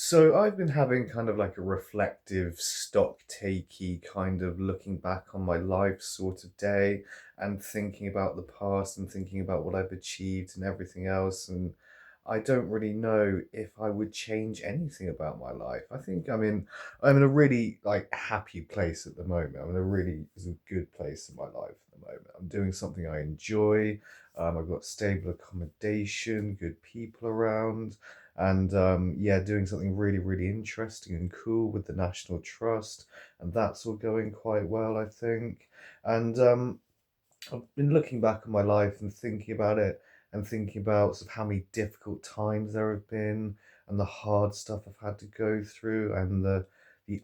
So I've been having kind of like a reflective, stock takey kind of looking back on my life sort of day and thinking about the past and thinking about what I've achieved and everything else. And I don't really know if I would change anything about my life. I think I'm in a really like happy place at the moment. I'm in a really good place in my life at the moment. I'm doing something I enjoy. I've got stable accommodation, good people around and yeah, doing something really, really interesting and cool with the National Trust, and that's all going quite well, I think. And I've been looking back on my life and thinking about it, and thinking about sort of how many difficult times there have been, and the hard stuff I've had to go through, and the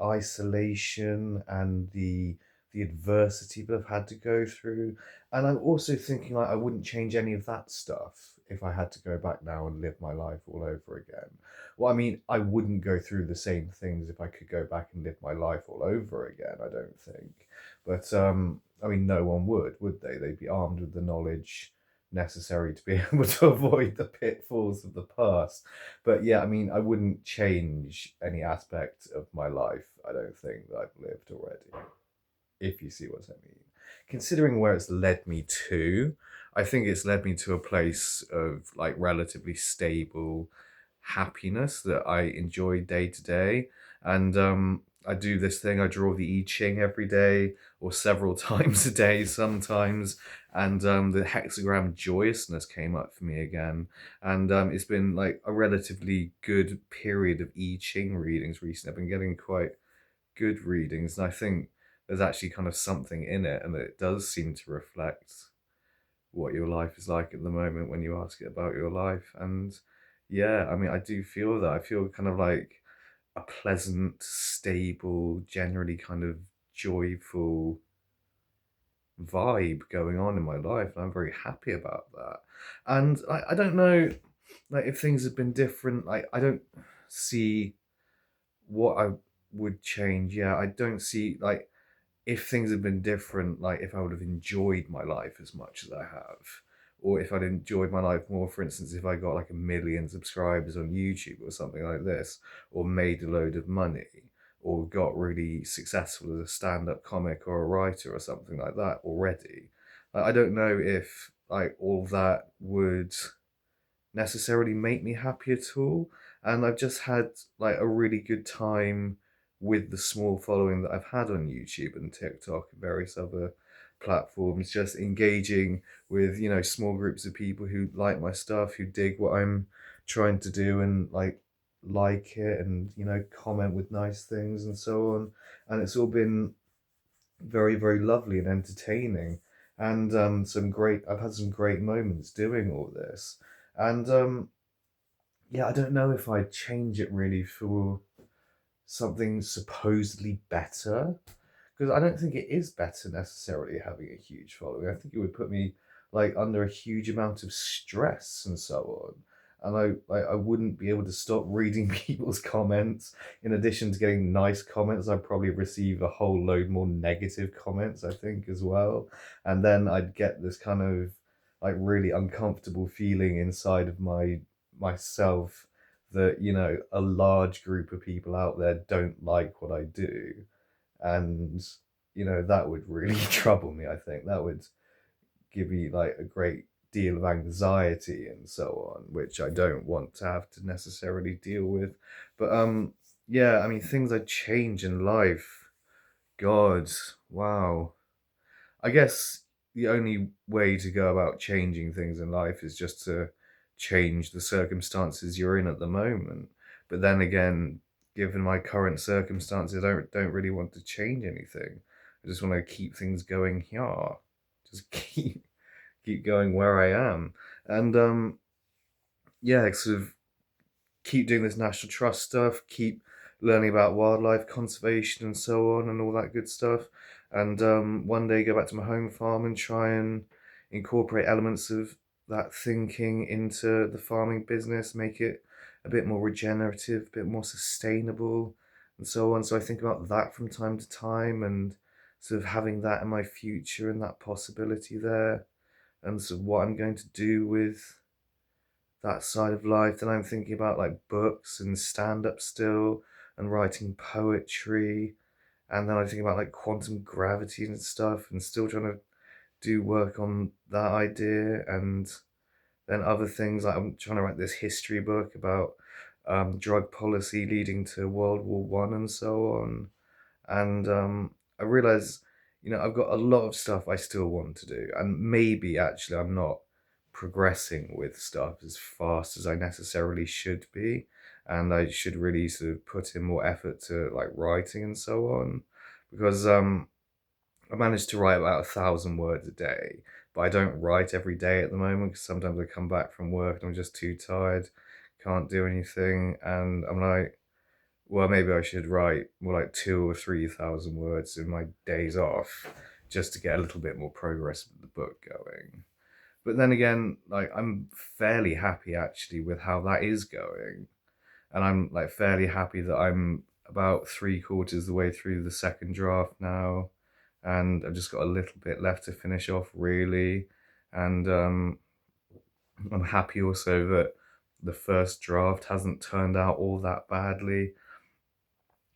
isolation and the adversity that I've had to go through. And I'm also thinking like I wouldn't change any of that stuff if I had to go back now and live my life all over again. Well, I mean, I wouldn't go through the same things if I could go back and live my life all over again, I don't think. But I mean, no one would they? They'd be armed with the knowledge necessary to be able to avoid the pitfalls of the past. But yeah, I mean, I wouldn't change any aspect of my life, I don't think, that I've lived already, if you see what I mean. Considering where it's led me to, I think it's led me to a place of like relatively stable happiness that I enjoy day to day. And I do this thing, I draw the I Ching every day or several times a day sometimes. And the hexagram joyousness came up for me again. And it's been like a relatively good period of I Ching readings recently. I've been getting quite good readings, and I think there's actually kind of something in it, and that it does seem to reflect what your life is like at the moment when you ask it about your life. And yeah, I mean, I do feel that. I feel kind of like a pleasant, stable, generally kind of joyful vibe going on in my life, and I'm very happy about that. And I don't know, like, if things have been different, like, I don't see what I would change. Yeah, I don't see, like, if things had been different, like if I would have enjoyed my life as much as I have, or if I'd enjoyed my life more, for instance, if I got like 1 million subscribers on YouTube or something like this, or made a load of money, or got really successful as a stand-up comic or a writer or something like that already. Like, I don't know if like all of that would necessarily make me happy at all. And I've just had like a really good time with the small following that I've had on YouTube and TikTok and various other platforms, just engaging with, small groups of people who like my stuff, who dig what I'm trying to do and like it and, comment with nice things and so on. And it's all been very, very lovely and entertaining. And I've had some great moments doing all this. And yeah, I don't know if I'd change it really for something supposedly better, because I don't think it is better necessarily having a huge following. I think it would put me like under a huge amount of stress and so on. And I wouldn't be able to stop reading people's comments. In addition to getting nice comments, I'd probably receive a whole load more negative comments, I think, as well. And then I'd get this kind of like really uncomfortable feeling inside of myself that, a large group of people out there don't like what I do. And, that would really trouble me, I think. That would give me like a great deal of anxiety and so on, which I don't want to have to necessarily deal with. But yeah, I mean, things I change in life. God, wow. I guess the only way to go about changing things in life is just to change the circumstances you're in at the moment. But then again, given my current circumstances, I don't really want to change anything. I just want to keep things going here. Just keep going where I am. And yeah, sort of keep doing this national trust stuff, keep learning about wildlife conservation and so on and all that good stuff. And one day go back to my home farm and try and incorporate elements of that thinking into the farming business, make it a bit more regenerative, a bit more sustainable, and so on. So I think about that from time to time and sort of having that in my future and that possibility there, and sort of what I'm going to do with that side of life. Then I'm thinking about like books and stand-up still, and writing poetry. And then I think about like quantum gravity and stuff, and still trying to do work on that idea. And then other things, like I'm trying to write this history book about drug policy leading to World War I and so on. And I realize, I've got a lot of stuff I still want to do, and maybe actually I'm not progressing with stuff as fast as I necessarily should be, and I should really sort of put in more effort to like writing and so on, because I managed to write about 1,000 words a day, but I don't write every day at the moment because sometimes I come back from work and I'm just too tired, can't do anything, and I'm like, well, maybe I should write more like 2 or 3 thousand words in my days off just to get a little bit more progress with the book going. But then again, like I'm fairly happy actually with how that is going. And I'm like fairly happy that I'm about 3/4 the way through the second draft now. And I've just got a little bit left to finish off really. And I'm happy also that the first draft hasn't turned out all that badly,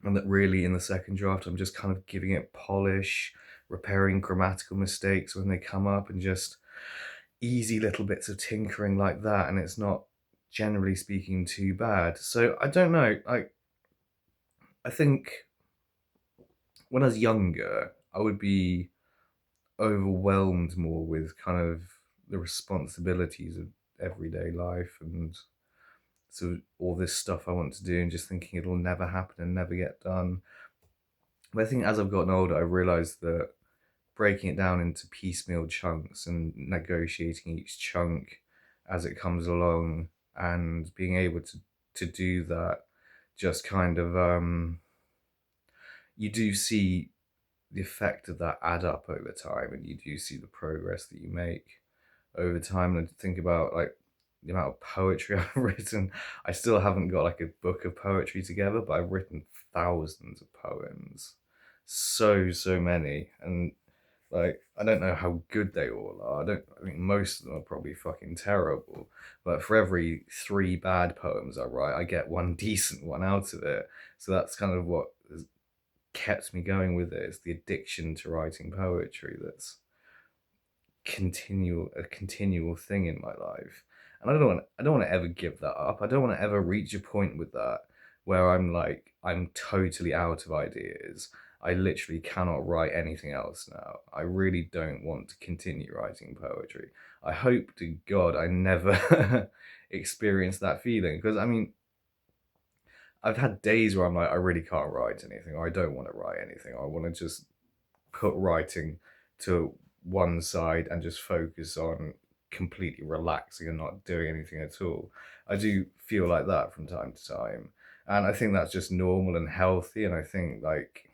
and that really in the second draft I'm just kind of giving it polish, repairing grammatical mistakes when they come up, and just easy little bits of tinkering like that, and it's not, generally speaking, too bad. So I don't know, I think when I was younger I would be overwhelmed more with kind of the responsibilities of everyday life and sort of all this stuff I want to do, and just thinking it'll never happen and never get done. But I think as I've gotten older, I realised that breaking it down into piecemeal chunks and negotiating each chunk as it comes along, and being able to do that, just kind of you do see the effect of that add up over time, and you do see the progress that you make over time. And I think about like the amount of poetry I've written. I still haven't got like a book of poetry together, but I've written thousands of poems, so many. And like I don't know how good they all are. I think most of them are probably fucking terrible, but for every 3 bad poems I write, I get one decent one out of it. So that's kind of what has kept me going with it. It's the addiction to writing poetry that's a continual thing in my life. And I don't want to ever give that up. I don't want to ever reach a point with that where I'm like I'm totally out of ideas. I literally cannot write anything else now. I really don't want to continue writing poetry. I hope to God I never experience that feeling, because I mean I've had days where I'm like I really can't write anything, or I don't want to write anything. I want to just put writing to one side and just focus on completely relaxing and not doing anything at all. I do feel like that from time to time. And I think that's just normal and healthy. And I think like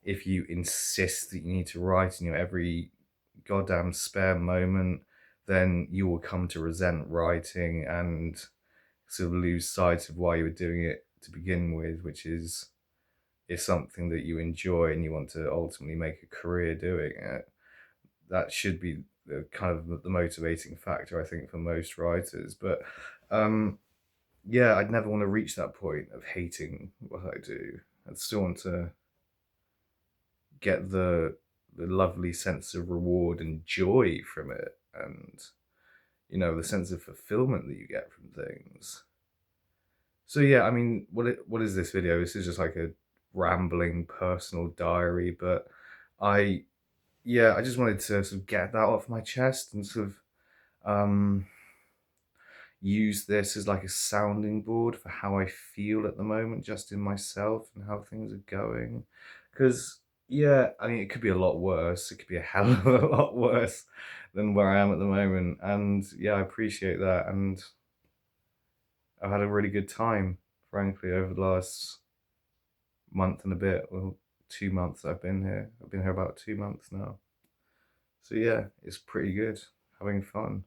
if you insist that you need to write in your every goddamn spare moment, then you will come to resent writing and sort of lose sight of why you were doing it to begin with, which is something that you enjoy and you want to ultimately make a career doing it. That should be the kind of the motivating factor, I think, for most writers. But yeah, I'd never want to reach that point of hating what I do. I'd still want to get the lovely sense of reward and joy from it, and the sense of fulfillment that you get from things. So yeah, I mean, what is this video? This is just like a rambling personal diary, but I I just wanted to sort of get that off my chest and sort of use this as like a sounding board for how I feel at the moment, just in myself and how things are going. Because yeah, I mean, it could be a lot worse. It could be a hell of a lot worse than where I am at the moment. And yeah, I appreciate that. And I've had a really good time, frankly, over the last month and a bit. Well, 2 months I've been here. I've been here about 2 months now. So yeah, it's pretty good, having fun.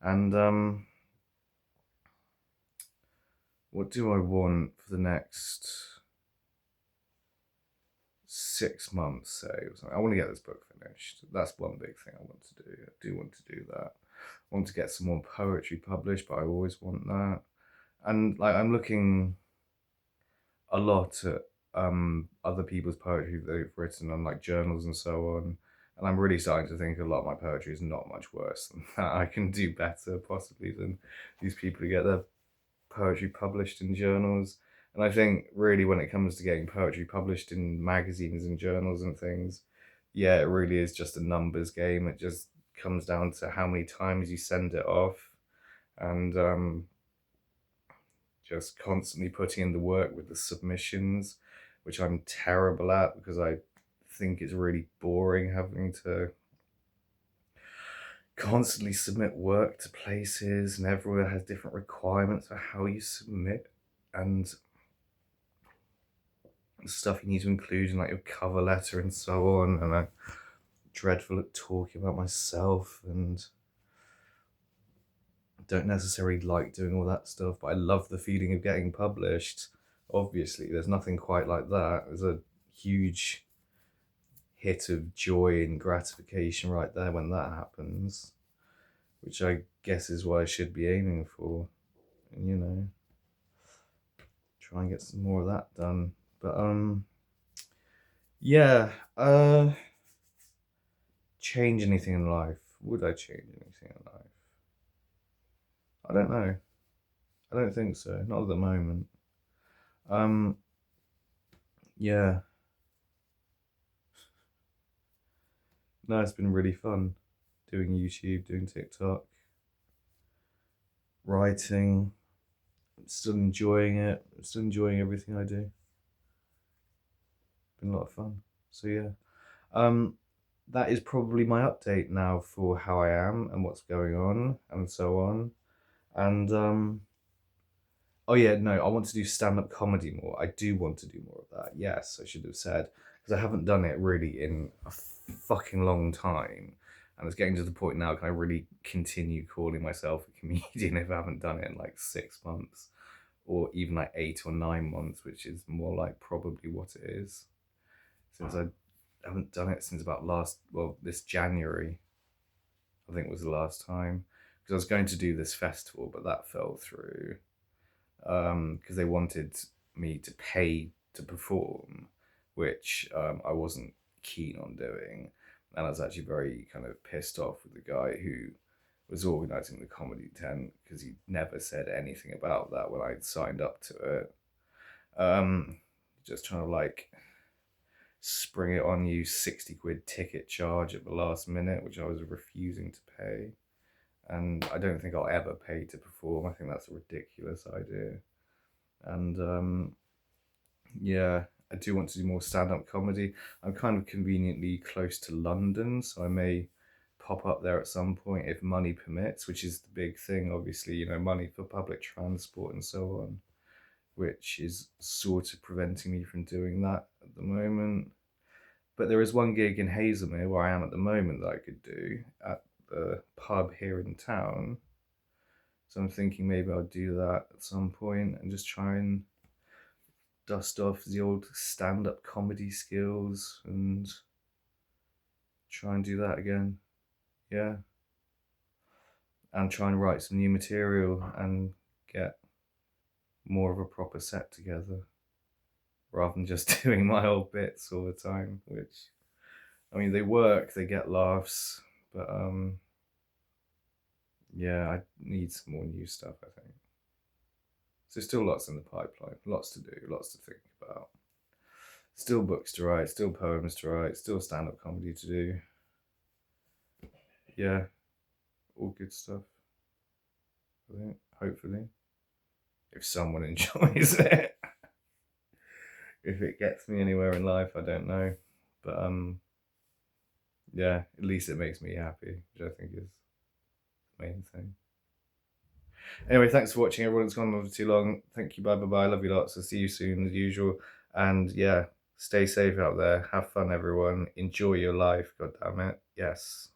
And what do I want for the next 6 months, say? Or something? I want to get this book finished. That's one big thing I want to do. I do want to do that. want to get some more poetry published, but I always want that. And like I'm looking a lot at other people's poetry that they've written on like journals and so on. And I'm really starting to think a lot of my poetry is not much worse than that. I can do better possibly than these people who get their poetry published in journals. And I think really when it comes to getting poetry published in magazines and journals and things, yeah, it really is just a numbers game. It just comes down to how many times you send it off, and just constantly putting in the work with the submissions, which I'm terrible at because I think it's really boring having to constantly submit work to places, and everywhere has different requirements for how you submit and stuff you need to include in like your cover letter and so on. And I'm dreadful at talking about myself and don't necessarily like doing all that stuff, but I love the feeling of getting published. Obviously, there's nothing quite like that. There's a huge hit of joy and gratification right there when that happens, which I guess is what I should be aiming for. And, you know, try and get some more of that done. But yeah, change anything in life? Would I change anything in life? I don't know. I don't think so. Not at the moment. Um, yeah. No, it's been really fun doing YouTube, doing TikTok, writing. I'm still enjoying it. I'm still enjoying everything I do. Been a lot of fun. So yeah. Um, that is probably my update now for how I am and what's going on and so on. And oh yeah, no, I want to do stand-up comedy more. I do want to do more of that. Yes, I should have said, because I haven't done it really in a fucking long time. And it's getting to the point now, can I really continue calling myself a comedian if I haven't done it in like 6 months? Or even like 8 or 9 months, which is more like probably what it is. Since I haven't done it since about this January, I think was the last time. Because I was going to do this festival, but that fell through. Because they wanted me to pay to perform, which I wasn't keen on doing. And I was actually very kind of pissed off with the guy who was organising the comedy tent because he never said anything about that when I signed up to it. Just trying to like spring it on you, 60 quid ticket charge at the last minute, which I was refusing to pay. And I don't think I'll ever pay to perform. I think that's a ridiculous idea. And yeah, I do want to do more stand-up comedy. I'm kind of conveniently close to London, so I may pop up there at some point if money permits, which is the big thing, obviously, you know, money for public transport and so on, which is sort of preventing me from doing that at the moment. But there is one gig in Hazelmere where I am at the moment that I could do at the pub here in town. So I'm thinking maybe I'll do that at some point and just try and dust off the old stand-up comedy skills and try and do that again. Yeah. And try and write some new material and get more of a proper set together rather than just doing my old bits all the time, which, I mean, they work, they get laughs, but yeah, I need some more new stuff, I think. So still lots in the pipeline, lots to do, lots to think about. Still books to write, still poems to write, still stand-up comedy to do. Yeah, all good stuff, I think, hopefully. If someone enjoys it. If it gets me anywhere in life, I don't know. But yeah, at least it makes me happy, which I think is the main thing. Anyway, thanks for watching, everyone. It's gone on too long. Thank you. Bye bye bye. Love you lots. I'll see you soon as usual. And yeah, stay safe out there. Have fun, everyone. Enjoy your life. God damn it. Yes.